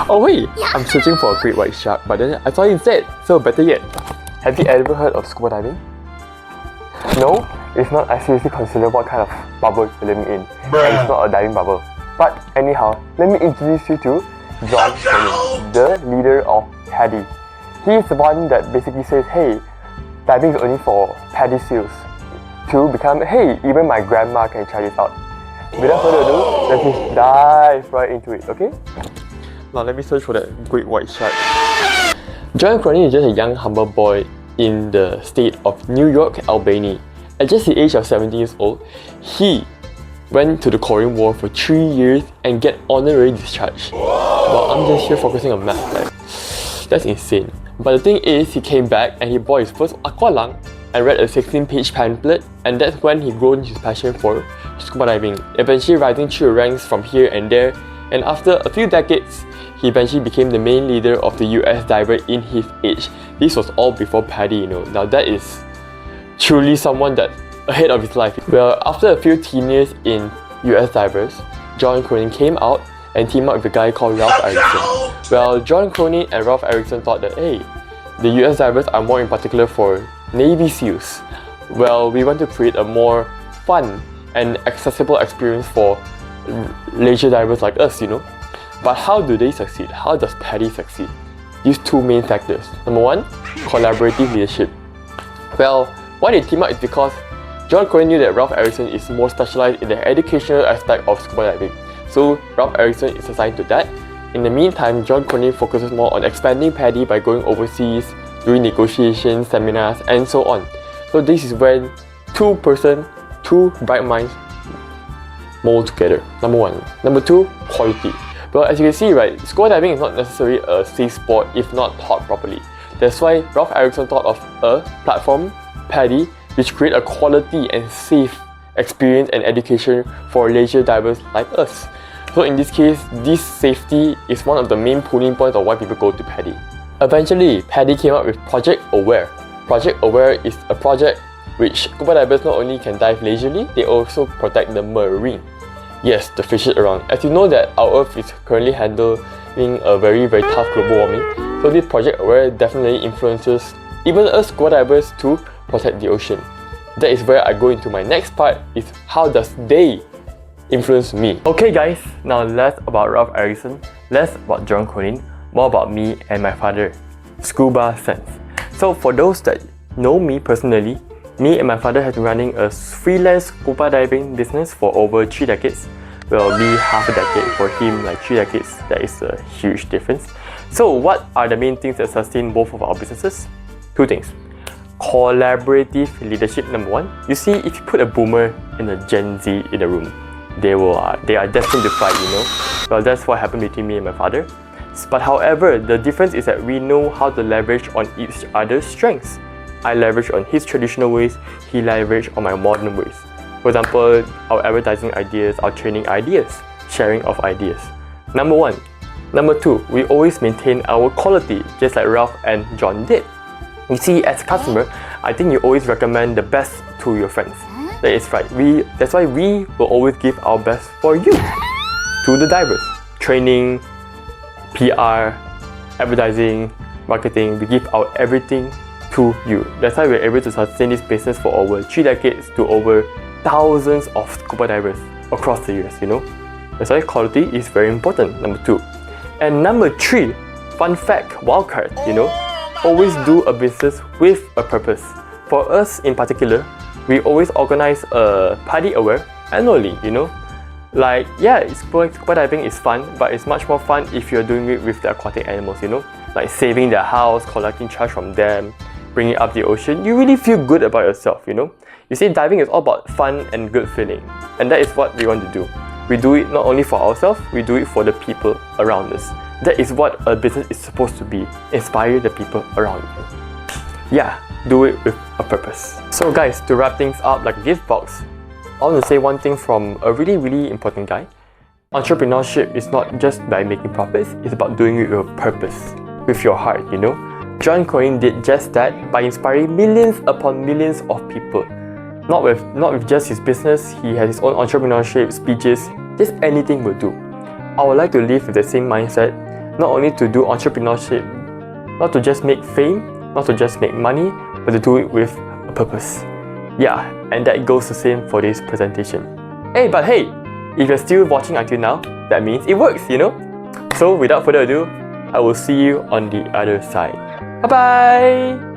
Oh wait, I'm searching for a great white shark, but then I saw it instead. So better yet, have you ever heard of scuba diving? No? If not, I seriously consider what kind of bubble you're living in. And it's not a diving bubble. But anyhow, let me introduce you to John Cronin, the leader of PADI. He is the one that basically says, hey, diving is only for PADI SEALs. To become, hey, even my grandma can try this out. Without further ado, let's just dive right into it, okay? Now let me search for that great white shark. John Cronin is just a young, humble boy in the state of New York, Albany. At just the age of 17 years old, he went to the Korean War for 3 years and get honorary discharge. Well, I'm just here focusing on math, like, that's insane. But the thing is, he came back and he bought his first aqua lung and read a 16-page pamphlet, and that's when he grown his passion for scuba diving, eventually rising through the ranks from here and there, and after a few decades, he eventually became the main leader of the US diver in his age. This was all before PADI, you know. Now that is truly someone that ahead of his life. Well, after a few teen years in US divers, John Cronin came out and teamed up with a guy called Ralph Erickson. Well, John Cronin and Ralph Erickson thought that, hey, the US divers are more in particular for Navy SEALs. Well, we want to create a more fun and accessible experience for leisure divers like us, you know. But how do they succeed? How does PADI succeed? These two main factors. Number one, collaborative leadership. Well, why they team up is because John Cronin knew that Ralph Erickson is more specialized in the educational aspect of scuba diving. So Ralph Erickson is assigned to that. In the meantime, John Cronin focuses more on expanding PADI by going overseas, doing negotiations, seminars, and so on. So this is when two bright minds mold together. Number one. Number two, quality. Well, as you can see, right, scuba diving is not necessarily a safe sport if not taught properly. That's why Ralph Erickson thought of a platform, PADI, which create a quality and safe experience and education for leisure divers like us. So in this case, this safety is one of the main pulling points of why people go to PADI. Eventually, PADI came up with Project Aware. Project Aware is a project which scuba divers not only can dive leisurely, they also protect the marine. Yes, the fishes around. As you know that our Earth is currently handling a very tough global warming, so this Project Aware definitely influences even us scuba divers to protect the ocean. That is where I go into my next part, is how does they influence me. Okay guys, now less about Ralph Erickson, less about John Cronin, more about me and my father, Scuba Sense. So for those that know me personally, me and my father have been running a freelance scuba diving business for over 3 decades. Well, me half a decade, for him like 3 decades. That is a huge difference. So what are the main things that sustain both of our businesses? 2 things. Collaborative leadership, number 1. You see, if you put a boomer and a Gen Z in a room, they are destined to fight, you know. Well, that's what happened between me and my father. But however, the difference is that we know how to leverage on each other's strengths. I leverage on his traditional ways, he leverage on my modern ways. For example, our advertising ideas, our training ideas, sharing of ideas. Number 1. Number 2, we always maintain our quality, just like Ralph and John did. You see, as a customer, I think you always recommend the best to your friends. That is right. That's why we will always give our best for you, to the divers. Training, PR, advertising, marketing, we give our everything to you. That's why we're able to sustain this business for over 3 decades to over thousands of scuba divers across the US, you know. That's why quality is very important, number 2. And number 3, fun fact, wildcard, you know, always do a business with a purpose. For us in particular, we always organize a PADI Aware annually, you know. Like, yeah, scuba diving is fun, but it's much more fun if you're doing it with the aquatic animals, you know. Like saving their house, collecting trash from them, bringing up the ocean. You really feel good about yourself, you know. You see, diving is all about fun and good feeling. And that is what we want to do. We do it not only for ourselves, we do it for the people around us. That is what a business is supposed to be. Inspire the people around you. Yeah, do it with a purpose. So guys, to wrap things up like a gift box, I want to say one thing from a really important guy. Entrepreneurship is not just by making profits, it's about doing it with a purpose, with your heart, you know. John Cronin did just that by inspiring millions upon millions of people. Not with just his business, he has his own entrepreneurship, speeches, just anything will do. I would like to live with the same mindset, not only to do entrepreneurship, not to just make fame, not to just make money, but to do it with a purpose. Yeah, and that goes the same for this presentation. Hey, if you're still watching until now, that means it works, you know? So without further ado, I will see you on the other side. Bye bye!